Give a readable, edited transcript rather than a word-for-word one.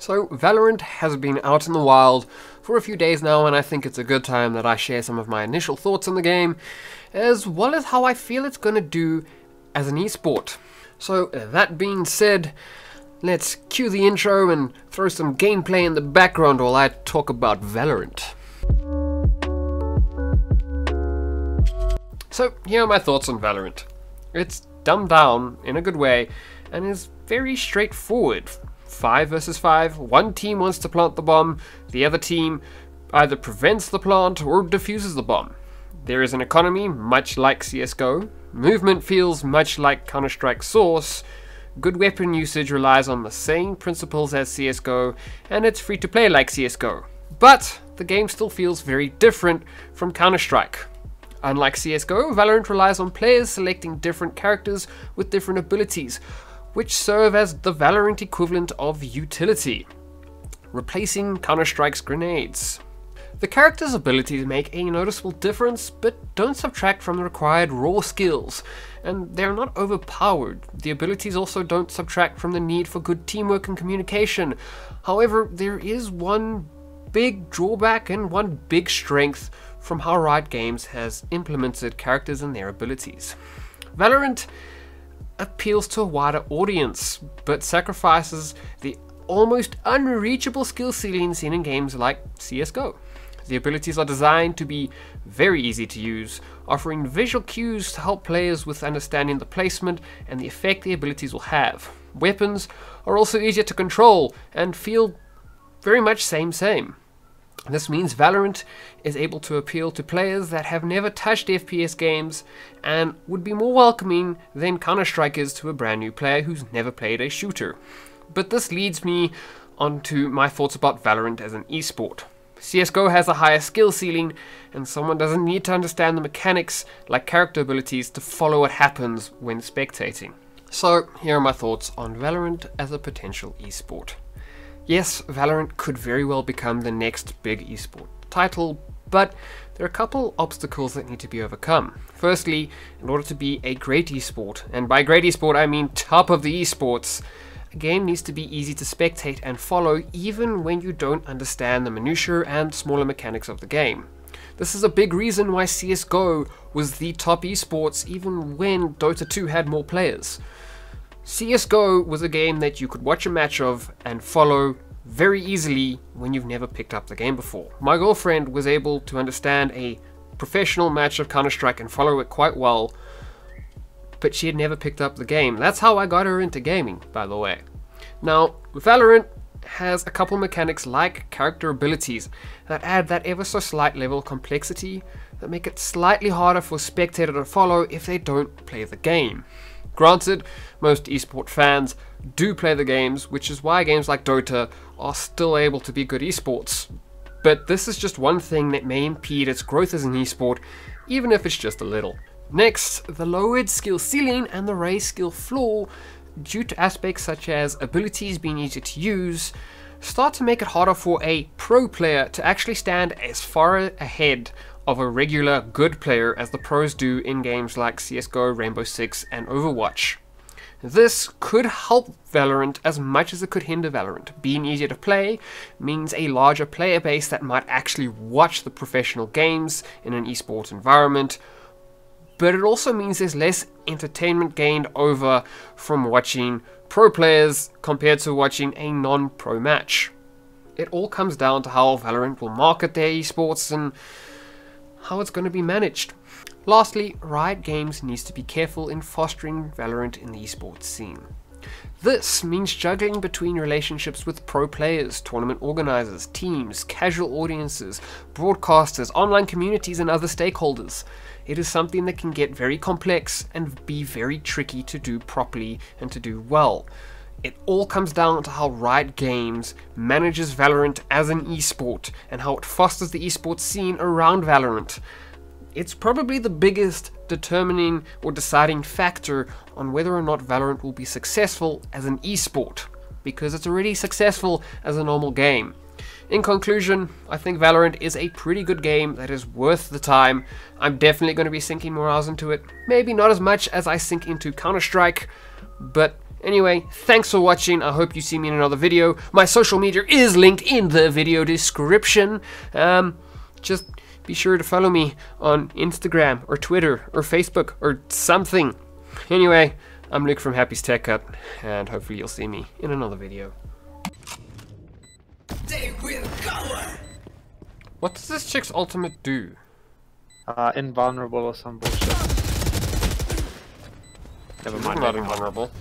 So Valorant has been out in the wild for a few days now, and I think it's a good time that I share some of my initial thoughts on the game, as well as how I feel it's going to do as an esport. So that being said, let's cue the intro and throw some gameplay in the background while I talk about Valorant. So here are my thoughts on Valorant. It's dumbed down in a good way and is very straightforward. 5 versus 5, one team wants to plant the bomb, the other team either prevents the plant or defuses the bomb. There is an economy much like CSGO, movement feels much like Counter-Strike Source, good weapon usage relies on the same principles as CSGO, and it's free to play like CSGO. But the game still feels very different from Counter-Strike. Unlike CSGO, Valorant relies on players selecting different characters with different abilities, which serve as the Valorant equivalent of utility, replacing Counter-Strike's grenades. The character's abilities make a noticeable difference, but don't subtract from the required raw skills, and they're not overpowered. The abilities also don't subtract from the need for good teamwork and communication. However, there is one big drawback and one big strength from how Riot Games has implemented characters and their abilities. Valorant appeals to a wider audience, but sacrifices the almost unreachable skill ceiling seen in games like CSGO. The abilities are designed to be very easy to use, offering visual cues to help players with understanding the placement and the effect the abilities will have. Weapons are also easier to control and feel very much same. This means Valorant is able to appeal to players that have never touched FPS games and would be more welcoming than Counter-Strike is to a brand new player who's never played a shooter. But this leads me onto my thoughts about Valorant as an esport. CSGO has a higher skill ceiling, and someone doesn't need to understand the mechanics like character abilities to follow what happens when spectating. So here are my thoughts on Valorant as a potential esport. Yes, Valorant could very well become the next big esport title, but there are a couple obstacles that need to be overcome. Firstly, in order to be a great esport, and by great esport I mean top of the esports, a game needs to be easy to spectate and follow even when you don't understand the minutiae and smaller mechanics of the game. This is a big reason why CSGO was the top esports even when Dota 2 had more players. CSGO was a game that you could watch a match of and follow very easily when you've never picked up the game before. My girlfriend was able to understand a professional match of Counter-Strike and follow it quite well, but she had never picked up the game. That's how I got her into gaming, by the way. Now, Valorant has a couple mechanics like character abilities that add that ever so slight level of complexity that make it slightly harder for a spectator to follow if they don't play the game. Granted, most esport fans do play the games, which is why games like Dota are still able to be good esports. But this is just one thing that may impede its growth as an esport, even if it's just a little. Next, the lowered skill ceiling and the raised skill floor, due to aspects such as abilities being easier to use, start to make it harder for a pro player to actually stand as far ahead of a regular good player as the pros do in games like CSGO, Rainbow Six, and Overwatch. This could help Valorant as much as it could hinder Valorant. Being easier to play means a larger player base that might actually watch the professional games in an esports environment, but it also means there's less entertainment gained over from watching pro players compared to watching a non-pro match. It all comes down to how Valorant will market their esports and how it's going to be managed. Lastly, Riot Games needs to be careful in fostering Valorant in the esports scene. This means juggling between relationships with pro players, tournament organizers, teams, casual audiences, broadcasters, online communities, and other stakeholders. It is something that can get very complex and be very tricky to do properly and to do well. It all comes down to how Riot Games manages Valorant as an esport and how it fosters the esports scene around Valorant. It's probably the biggest determining or deciding factor on whether or not Valorant will be successful as an esport, because it's already successful as a normal game. In conclusion, I think Valorant is a pretty good game that is worth the time. I'm definitely going to be sinking more hours into it. Maybe not as much as I sink into Counter-Strike, but Anyway, thanks for watching. I hope you see me in another video. My social media is linked in the video description. Just be sure to follow me on Instagram or Twitter or Facebook or something. Anyway, I'm Luke from Happy's Tech Cut, and hopefully you'll see me in another video. They will cover. What does this chick's ultimate do? Invulnerable or some bullshit. Never mind. Not invulnerable.